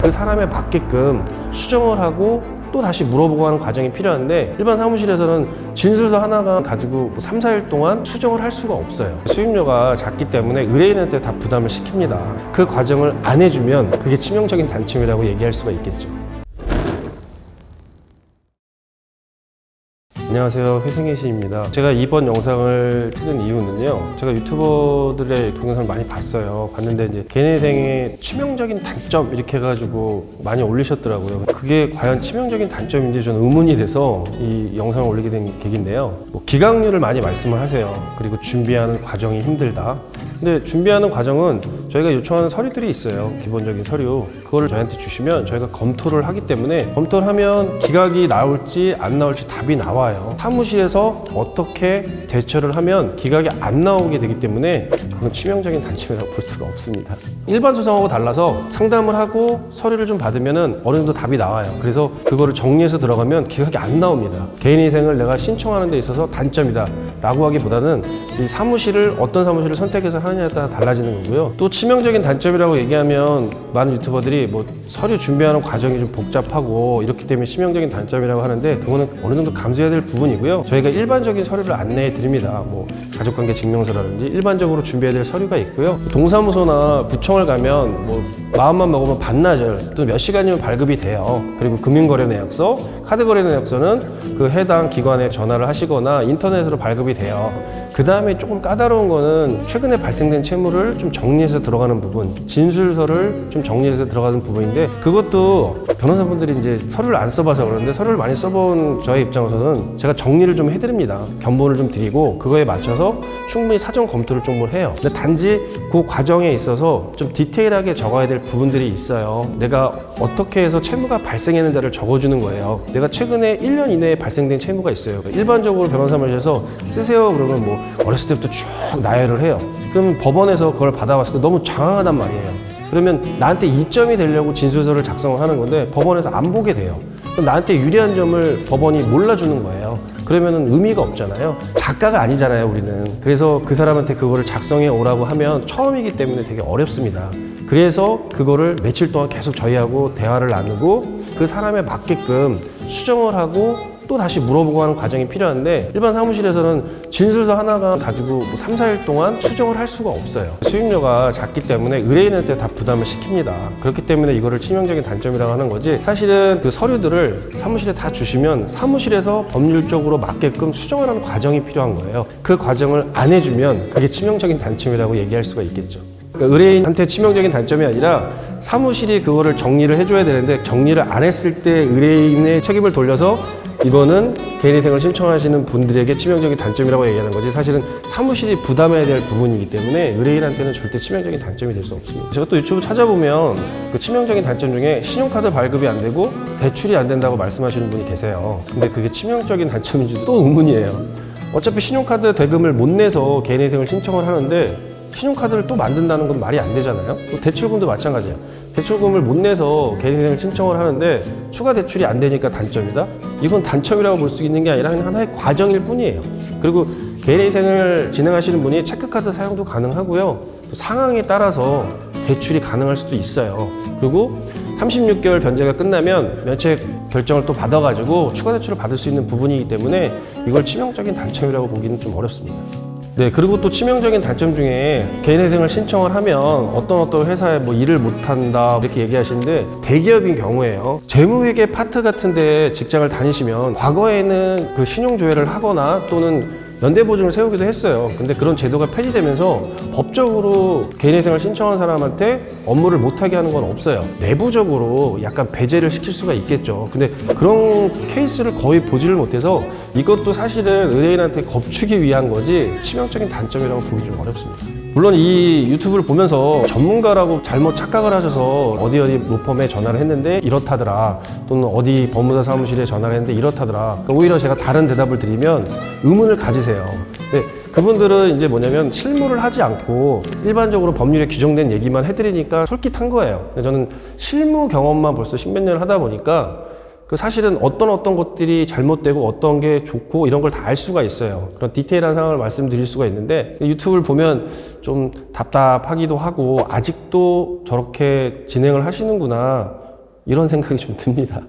그 사람에 맞게끔 수정을 하고 또 다시 물어보고 하는 과정이 필요한데, 일반 사무실에서는 진술서 하나가 가지고 3, 4일 동안 수정을 할 수가 없어요. 수임료가 작기 때문에 의뢰인한테 다 부담을 시킵니다. 그 과정을 안 해주면 그게 치명적인 단점이라고 얘기할 수가 있겠죠. 안녕하세요, 회생의 시입니다. 제가 이번 영상을 찍은 이유는요, 제가 유튜버들의 동영상을 많이 봤는데 이제 개인회생의 치명적인 단점 이렇게 해가지고 많이 올리셨더라고요. 그게 과연 치명적인 단점인지 저는 의문이 돼서 이 영상을 올리게 된 계기인데요. 기각률을 많이 말씀을 하세요. 그리고 준비하는 과정이 힘들다. 근데 준비하는 과정은 저희가 요청하는 서류들이 있어요. 기본적인 서류. 그거를 저희한테 주시면 저희가 검토를 하기 때문에, 검토를 하면 기각이 나올지 안 나올지 답이 나와요. 사무실에서 어떻게 대처를 하면 기각이 안 나오게 되기 때문에 그건 치명적인 단점이라고 볼 수가 없습니다. 일반 소송하고 달라서 상담을 하고 서류를 좀 받으면 어느 정도 답이 나와요. 그래서 그거를 정리해서 들어가면 기각이 안 나옵니다. 개인회생을 내가 신청하는 데 있어서 단점이다 라고 하기보다는 이 사무실을 어떤 사무실을 선택해서 하느냐에 따라 달라지는 거고요. 또 치명적인 단점이라고 얘기하면 많은 유튜버들이 뭐 서류 준비하는 과정이 좀 복잡하고 이렇기 때문에 치명적인 단점이라고 하는데, 그거는 어느 정도 감수해야 될 부분이고요. 저희가 일반적인 서류를 안내해 드립니다. 뭐 가족관계 증명서라든지 일반적으로 준비해야 될 서류가 있고요. 동사무소나 구청을 가면 뭐 마음만 먹으면 반나절 또 몇 시간이면 발급이 돼요. 그리고 금융거래내역서, 카드거래내역서는 그 해당 기관에 전화를 하시거나 인터넷으로 발급이 돼요. 그 다음에 조금 까다로운 거는 최근에 발생된 채무를 좀 정리해서 들어가는 부분, 진술서를 좀 정리해서 들어가는 부분인데, 그것도 변호사분들이 이제 서류를 안 써봐서 그러는데, 서류를 많이 써본 저의 입장에서는 제가 정리를 좀 해드립니다. 견본을 좀 드리고 그거에 맞춰서 충분히 사전 검토를 좀 해요. 근데 단지 그 과정에 있어서 좀 디테일하게 적어야 될 부분들이 있어요. 내가 어떻게 해서 채무가 발생했는지를 적어주는 거예요. 내가 최근에 1년 이내에 발생된 채무가 있어요. 일반적으로 변호사 사무실에서 쓰세요 그러면 뭐 어렸을 때부터 쭉 나열을 해요. 그러면 법원에서 그걸 받아봤을 때 너무 장황하단 말이에요. 그러면 나한테 이점이 되려고 진술서를 작성을 하는 건데 법원에서 안 보게 돼요. 그럼 나한테 유리한 점을 법원이 몰라주는 거예요. 그러면은 의미가 없잖아요. 작가가 아니잖아요, 우리는. 그래서 그 사람한테 그거를 작성해 오라고 하면 처음이기 때문에 되게 어렵습니다. 그래서 그거를 며칠 동안 계속 저희하고 대화를 나누고 그 사람에 맞게끔 수정을 하고 또 다시 물어보고 하는 과정이 필요한데, 일반 사무실에서는 진술서 하나가 가지고 3, 4일 동안 수정을 할 수가 없어요. 수임료가 작기 때문에 의뢰인한테 다 부담을 시킵니다. 그렇기 때문에 이거를 치명적인 단점이라고 하는 거지, 사실은 그 서류들을 사무실에 다 주시면 사무실에서 법률적으로 맞게끔 수정을 하는 과정이 필요한 거예요. 그 과정을 안 해주면 그게 치명적인 단점이라고 얘기할 수가 있겠죠. 그러니까 의뢰인한테 치명적인 단점이 아니라 사무실이 그거를 정리를 해줘야 되는데, 정리를 안 했을 때 의뢰인의 책임을 돌려서 이거는 개인회생을 신청하시는 분들에게 치명적인 단점이라고 얘기하는 거지, 사실은 사무실이 부담해야 될 부분이기 때문에 의뢰인한테는 절대 치명적인 단점이 될 수 없습니다. 제가 또 유튜브 찾아보면 그 치명적인 단점 중에 신용카드 발급이 안 되고 대출이 안 된다고 말씀하시는 분이 계세요. 근데 그게 치명적인 단점인지 또 의문이에요. 어차피 신용카드 대금을 못 내서 개인회생을 신청을 하는데 신용카드를 또 만든다는 건 말이 안 되잖아요. 또 대출금도 마찬가지야. 대출금을 못 내서 개인회생을 신청을 하는데 추가 대출이 안 되니까 단점이다? 이건 단점이라고 볼 수 있는 게 아니라 하나의 과정일 뿐이에요. 그리고 개인회생을 진행하시는 분이 체크카드 사용도 가능하고요. 또 상황에 따라서 대출이 가능할 수도 있어요. 그리고 36개월 변제가 끝나면 면책 결정을 또 받아가지고 추가 대출을 받을 수 있는 부분이기 때문에 이걸 치명적인 단점이라고 보기는 좀 어렵습니다. 네, 그리고 또 치명적인 단점 중에 개인회생을 신청을 하면 어떤 회사에 뭐 일을 못한다 이렇게 얘기하시는데, 대기업인 경우에요, 재무회계 파트 같은 데 직장을 다니시면 과거에는 그 신용조회를 하거나 또는 연대보증을 세우기도 했어요. 근데 그런 제도가 폐지되면서 법적으로 개인회생을 신청한 사람한테 업무를 못하게 하는 건 없어요. 내부적으로 약간 배제를 시킬 수가 있겠죠. 근데 그런 케이스를 거의 보지를 못해서 이것도 사실은 의뢰인한테 겁주기 위한 거지 치명적인 단점이라고 보기 좀 어렵습니다. 물론 이 유튜브를 보면서 전문가라고 잘못 착각을 하셔서 어디 로펌에 전화를 했는데 이렇다더라, 또는 어디 법무사 사무실에 전화를 했는데 이렇다더라, 그러니까 오히려 제가 다른 대답을 드리면 의문을 가지세요. 근데 그분들은 이제 뭐냐면 실무를 하지 않고 일반적으로 법률에 규정된 얘기만 해드리니까 솔깃한 거예요. 저는 실무 경험만 벌써 십몇 년을 하다 보니까 그 사실은 어떤 것들이 잘못되고 어떤 게 좋고 이런 걸 다 알 수가 있어요. 그런 디테일한 상황을 말씀드릴 수가 있는데, 유튜브를 보면 좀 답답하기도 하고 아직도 저렇게 진행을 하시는구나, 이런 생각이 좀 듭니다.